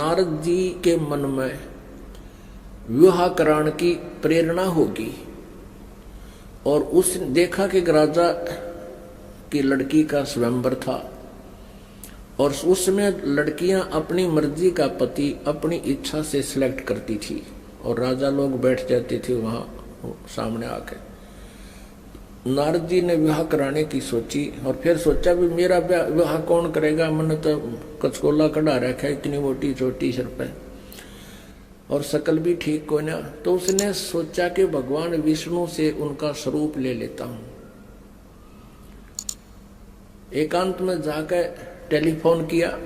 नारद जी के मन में विवाह कराने की प्रेरणा होगी। और उस देखा कि राजा की लड़की का स्वयंवर था और उसमें लड़कियां अपनी मर्जी का पति अपनी इच्छा से सिलेक्ट करती थी और राजा लोग बैठ जाते थे वहां सामने आके। नारद जी ने विवाह कराने की सोची और फिर सोचा भी मेरा विवाह कौन करेगा, मैंने तो कचकोला कढ़ा रखा है, इतनी मोटी छोटी सिर पे और शकल भी ठीक को ना। तो उसने सोचा कि भगवान विष्णु से उनका स्वरूप ले लेता हूं। एकांत में जाकर टेलीफोन किया,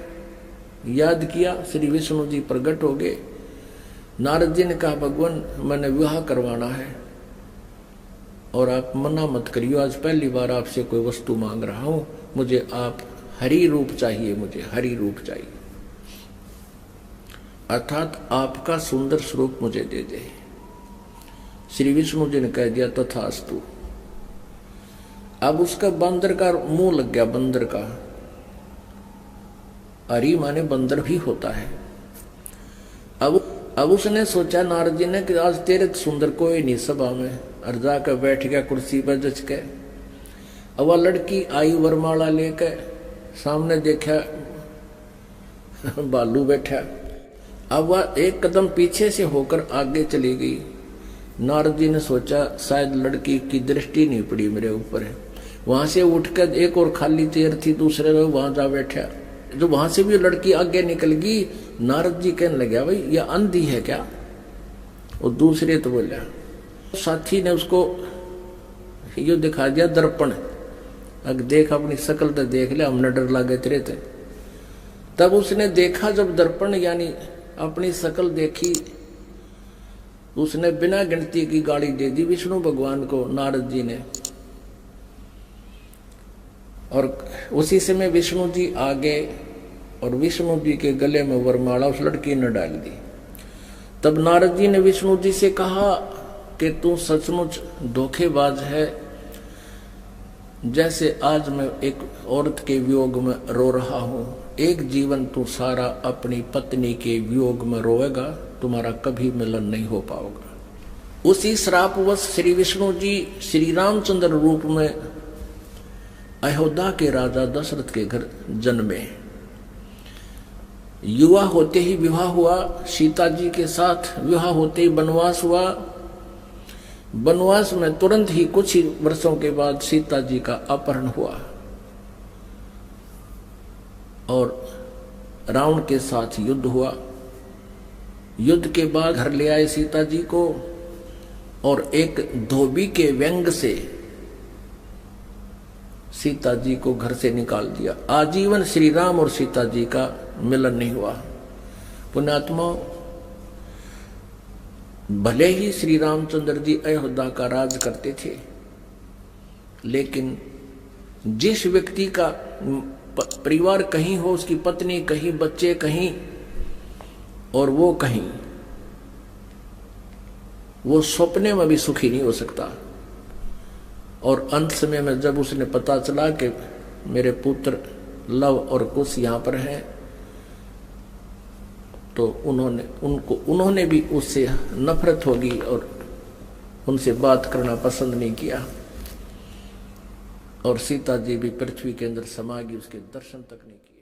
याद किया, श्री विष्णु जी प्रकट हो गए। नारद जी ने कहा भगवान मैंने विवाह करवाना है और आप मना मत करियो, आज पहली बार आपसे कोई वस्तु मांग रहा हूं, मुझे आप हरि रूप चाहिए, मुझे हरि रूप चाहिए, अर्थात आपका सुंदर स्वरूप मुझे दे दे। श्री विष्णु जी ने कह दिया तथास्तु। अब उसका बंदर का मुंह लग गया, बंदर का, हरि माने बंदर भी होता है। अब उसने सोचा नारद जी ने कि आज तेरे सुंदर कोई नहीं सभा में, और जाकर बैठ गया कुर्सी पर जच के। अब वह लड़की आई वरमाला लेकर, सामने देखा बालू बैठा। अब वह एक कदम पीछे से होकर आगे चली गई। नारद जी ने सोचा शायद लड़की की दृष्टि नहीं पड़ी मेरे ऊपर है। वहां से उठकर एक और खाली चेयर थी दूसरे लोग वहां जा बैठा। जो वहां से भी लड़की आगे निकल गई। नारद जी कहने लगे भाई ये अंधी है क्या? और दूसरे तो बोला, साथी ने उसको यो दिखा दिया दर्पण, अगर देख अपनी शकल तो देख ले, हमने डर लागे तेरे थे। तब उसने देखा जब दर्पण यानी अपनी शकल देखी, उसने बिना गिनती की गाली दे दी विष्णु भगवान को नारद जी ने। और उसी समय विष्णु जी आगे और विष्णु जी के गले में वरमाला उस लड़की ने डाल दी। तब नारद जी ने विष्णु जी से कहा कि तू सचमुच धोखेबाज है, जैसे आज मैं एक औरत के वियोग में रो रहा हूं, एक जीवन तू सारा अपनी पत्नी के वियोग में रोएगा, तुम्हारा कभी मिलन नहीं हो पाओगा। उसी श्रापवश श्री विष्णु जी श्री रामचंद्र रूप में अयोध्या के राजा दशरथ के घर जन्मे। युवा होते ही विवाह हुआ, सीता जी के साथ विवाह होते ही वनवास हुआ। वनवास में तुरंत ही कुछ ही वर्षों के बाद सीता जी का अपहरण हुआ और रावण के साथ युद्ध हुआ। युद्ध के बाद घर ले आए सीता जी को और एक धोबी के व्यंग से सीता जी को घर से निकाल दिया। आजीवन श्री राम और सीता जी का मिलन नहीं हुआ। पुण्यात्मा, भले ही श्री रामचंद्र जी अयोध्या का राज करते थे, लेकिन जिस व्यक्ति का परिवार कहीं हो, उसकी पत्नी कहीं, बच्चे कहीं और वो कहीं, वो सपने में भी सुखी नहीं हो सकता। और अंत समय में जब उसने पता चला कि मेरे पुत्र लव और कुश यहाँ पर हैं, तो उन्होंने भी उससे नफरत होगी और उनसे बात करना पसंद नहीं किया और सीता जी भी पृथ्वी के अंदर समा गई, उसके दर्शन तक नहीं किए।